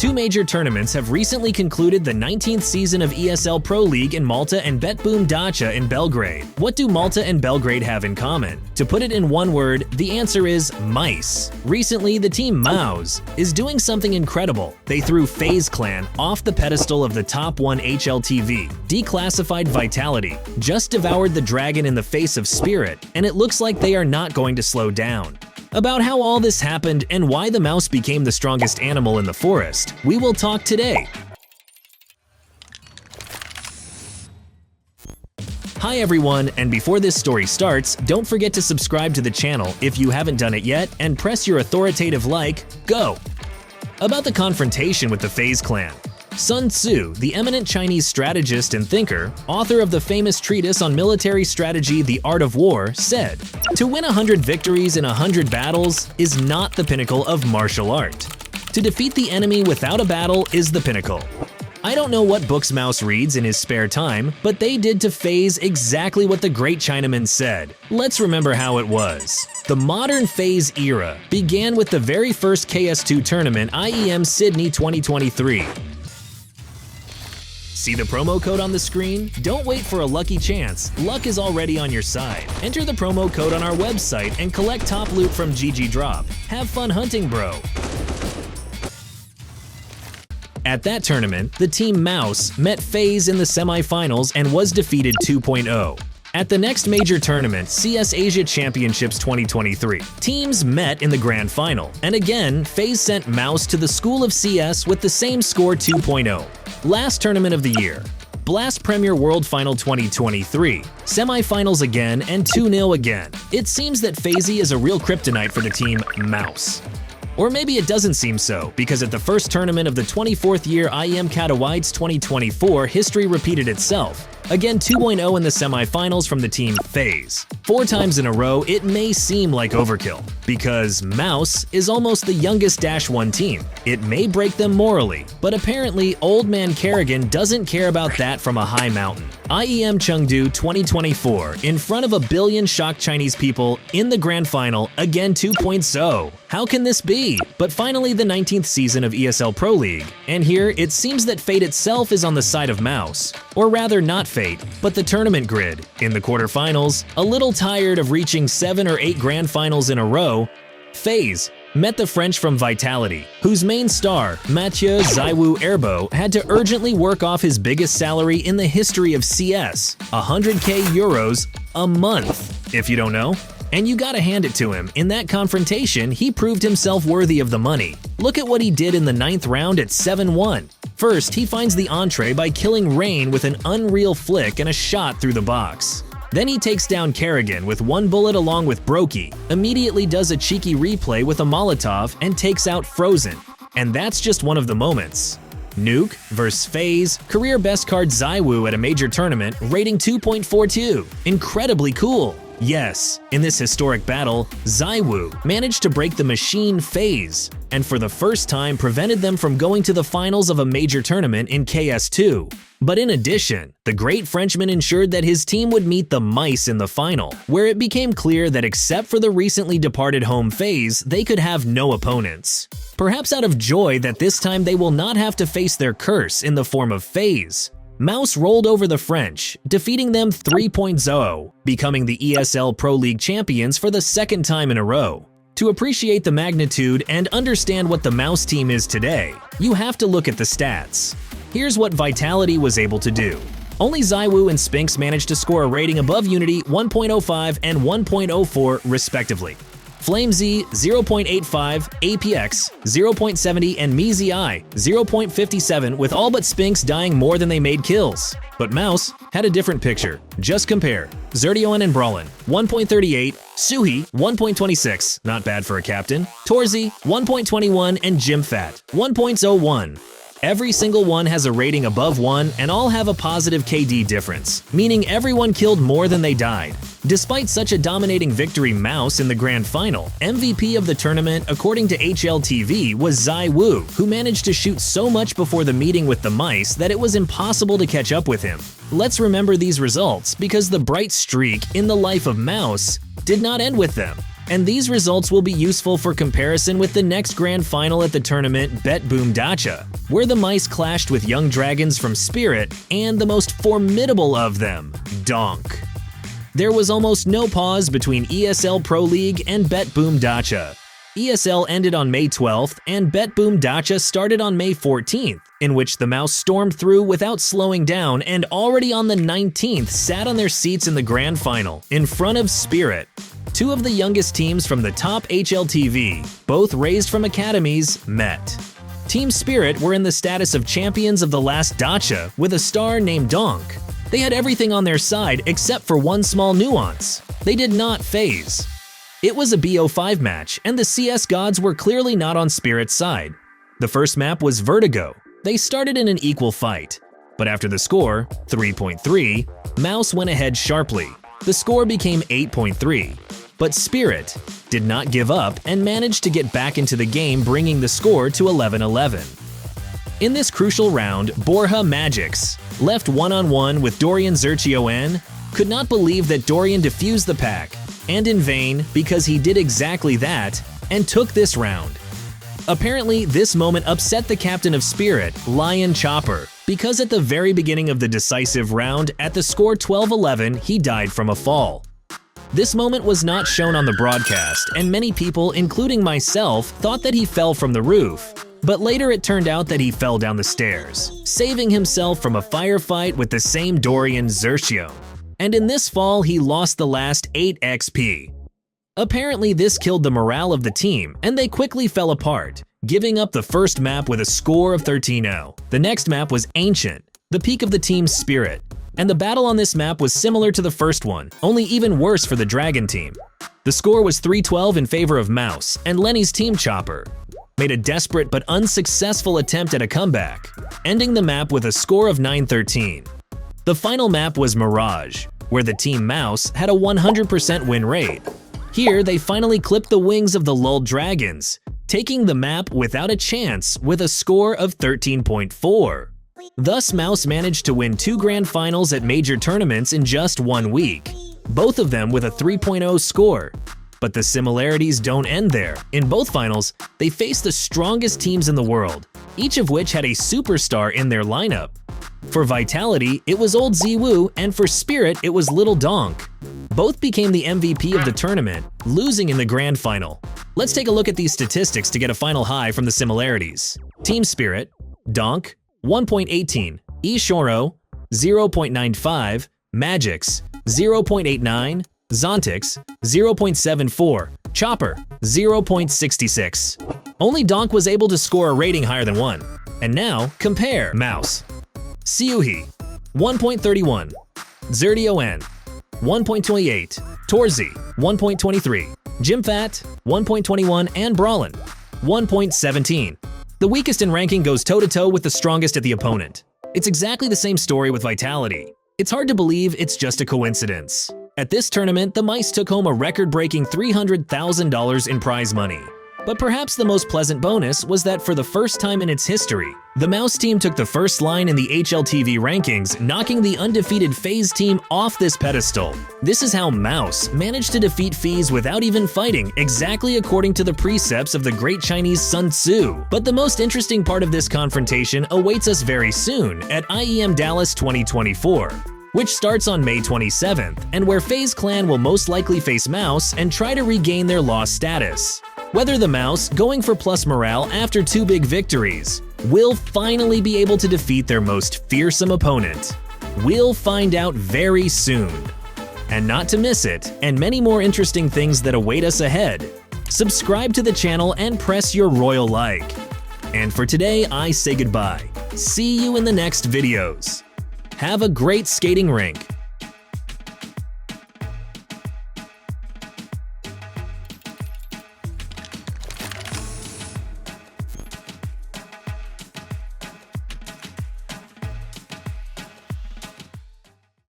Two major tournaments have recently concluded the 19th season of ESL Pro League in Malta and BetBoom Dacha in Belgrade. What do Malta and Belgrade have in common? To put it in one word, the answer is mice. Recently, the team MOUZ is doing something incredible. They threw FaZe Clan off the pedestal of the top 1 HLTV, declassified Vitality, just devoured the dragon in the face of Spirit, and it looks like they are not going to slow down. About how all this happened and why the mouse became the strongest animal in the forest, we will talk today. Hi everyone, and before this story starts, don't forget to subscribe to the channel if you haven't done it yet, and press your authoritative like, go! About the confrontation with the FaZe Clan. Sun Tzu, the eminent Chinese strategist and thinker, author of the famous treatise on military strategy The Art of War, said, "To win 100 victories in 100 battles is not the pinnacle of martial art. To defeat the enemy without a battle is the pinnacle." I don't know what books MOUZ reads in his spare time, but they did to FaZe exactly what the great Chinaman said. Let's remember how it was. The modern FaZe era began with the very first KS2 tournament, IEM Sydney 2023. See the promo code on the screen? Don't wait for a lucky chance. Luck is already on your side. Enter the promo code on our website and collect top loot from GGDROP. Have fun hunting, bro. At that tournament, the team MOUZ met FaZe in the semifinals and was defeated 2-0. At the next major tournament, CS Asia Championships 2023, teams met in the grand final, and again, FaZe sent MOUZ to the School of CS with the same score 2-0. Last tournament of the year, Blast Premier World Final 2023, semifinals again and 2-0 again. It seems that FaZe is a real kryptonite for the team MOUZ. Or maybe it doesn't seem so, because at the first tournament of the 24th year IEM Katowice 2024, history repeated itself. Again 2-0 in the semifinals from the team FaZe. 4 times in a row, it may seem like overkill, because MOUZ is almost the youngest -1 team. It may break them morally, but apparently Old Man Kerrigan doesn't care about that from a high mountain. IEM Chengdu 2024, in front of 1 billion shocked Chinese people in the grand final, again 2.0. How can this be? But finally the 19th season of ESL Pro League, and here it seems that fate itself is on the side of MOUZ. Or rather not fate, but the tournament grid. In the quarterfinals, a little tired of reaching 7 or 8 grand finals in a row, FaZe met the French from Vitality, whose main star, Mathieu Zaiwu Erbo, had to urgently work off his biggest salary in the history of CS, 100k euros a month, if you don't know. And you gotta hand it to him, in that confrontation, he proved himself worthy of the money. Look at what he did in the 9th round at 7-1. First, he finds the entree by killing Rain with an unreal flick and a shot through the box. Then he takes down Kerrigan with 1 bullet along with Brokey, immediately does a cheeky replay with a Molotov and takes out Frozen. And that's just one of the moments. Nuke vs FaZe, career best card Zaiwu at a major tournament, rating 2.42. Incredibly cool. Yes, in this historic battle, Zaiwu managed to break the machine FaZe, and for the first time prevented them from going to the finals of a major tournament in KS2. But in addition, the great Frenchman ensured that his team would meet the mice in the final, where it became clear that except for the recently departed home FaZe, they could have no opponents. Perhaps out of joy that this time they will not have to face their curse in the form of FaZe, MOUZ rolled over the French, defeating them 3-0, becoming the ESL Pro League champions for the 2nd time in a row. To appreciate the magnitude and understand what the MOUZ team is today, you have to look at the stats. Here's what Vitality was able to do. Only Zaiwu and Spinks managed to score a rating above Unity 1.05 and 1.04 respectively. FlameZ 0.85, APX 0.70, and MeZI 0.57, with all but Spinks dying more than they made kills. But MOUZ had a different picture. Just compare. Zerdioan and Brawlin 1.38, Suhi 1.26, not bad for a captain, Torzi 1.21, and Jimfat 1.01. Every single one has a rating above 1 and all have a positive KD difference, meaning everyone killed more than they died. Despite such a dominating victory MOUZ in the grand final, MVP of the tournament according to HLTV was Zaiwu, who managed to shoot so much before the meeting with the mice that it was impossible to catch up with him. Let's remember these results because the bright streak in the life of MOUZ did not end with them. And these results will be useful for comparison with the next grand final at the tournament Bet Boom Dacha, where the mice clashed with young dragons from Spirit and the most formidable of them, Donk. There was almost no pause between ESL Pro League and Bet Boom Dacha. ESL ended on May 12th and Bet Boom Dacha started on May 14th, in which the MOUZ stormed through without slowing down and already on the 19th sat on their seats in the grand final, in front of Spirit. Two of the youngest teams from the top HLTV, both raised from academies, met. Team Spirit were in the status of champions of the last Dacha with a star named Donk. They had everything on their side except for one small nuance. They did not phase. It was a BO5 match, and the CS gods were clearly not on Spirit's side. The first map was Vertigo. They started in an equal fight. But after the score, 3.3, MOUZ went ahead sharply. The score became 8.3. But Spirit did not give up and managed to get back into the game, bringing the score to 11-11. In this crucial round, Borja Magix, left one-on-one with Dorian Zerchio-N, could not believe that Dorian defused the pack, and in vain because he did exactly that and took this round. Apparently, this moment upset the captain of Spirit, Lion Chopper, because at the very beginning of the decisive round, at the score 12-11, he died from a fall. This moment was not shown on the broadcast, and many people, including myself, thought that he fell from the roof. But later it turned out that he fell down the stairs, saving himself from a firefight with the same Dorian Zerchio. And in this fall, he lost the last 8 XP. Apparently, this killed the morale of the team, and they quickly fell apart, giving up the first map with a score of 13-0. The next map was Ancient, the peak of the team's Spirit, and the battle on this map was similar to the first one, only even worse for the Dragon team. The score was 3-12 in favor of MOUZ, and Lenny's team Chopper made a desperate but unsuccessful attempt at a comeback, ending the map with a score of 9-13. The final map was Mirage, where the team MOUZ had a 100% win rate. Here, they finally clipped the wings of the lulled dragons, taking the map without a chance with a score of 13.4. Thus, MOUZ managed to win 2 grand finals at major tournaments in just 1 week, both of them with a 3.0 score. But the similarities don't end there. In both finals, they faced the strongest teams in the world, each of which had a superstar in their lineup. For Vitality, it was Old Ziwu, and for Spirit, it was Little Donk. Both became the MVP of the tournament, losing in the grand final. Let's take a look at these statistics to get a final high from the similarities. Team Spirit, Donk, 1.18, eShoro, 0.95, Magix, 0.89, Zontix, 0.74, Chopper, 0.66. Only Donk was able to score a rating higher than 1. And now, compare MOUZ. Siuhi, 1.31, Zerdio-N, 1.28, Torzi, 1.23, Jimfat, 1.21, and Brawlin, 1.17. The weakest in ranking goes toe-to-toe with the strongest at the opponent. It's exactly the same story with Vitality. It's hard to believe it's just a coincidence. At this tournament, the mice took home a record-breaking $300,000 in prize money. But perhaps the most pleasant bonus was that for the first time in its history, the MOUZ team took the first line in the HLTV rankings, knocking the undefeated FaZe team off this pedestal. This is how MOUZ managed to defeat FaZe without even fighting, exactly according to the precepts of the great Chinese Sun Tzu. But the most interesting part of this confrontation awaits us very soon at IEM Dallas 2024. Which starts on May 27th, and where FaZe Clan will most likely face MOUZ and try to regain their lost status. Whether the MOUZ, going for plus morale after 2 big victories, will finally be able to defeat their most fearsome opponent. We'll find out very soon. And not to miss it, and many more interesting things that await us ahead, subscribe to the channel and press your royal like. And for today, I say goodbye. See you in the next videos. Have a great skating rink.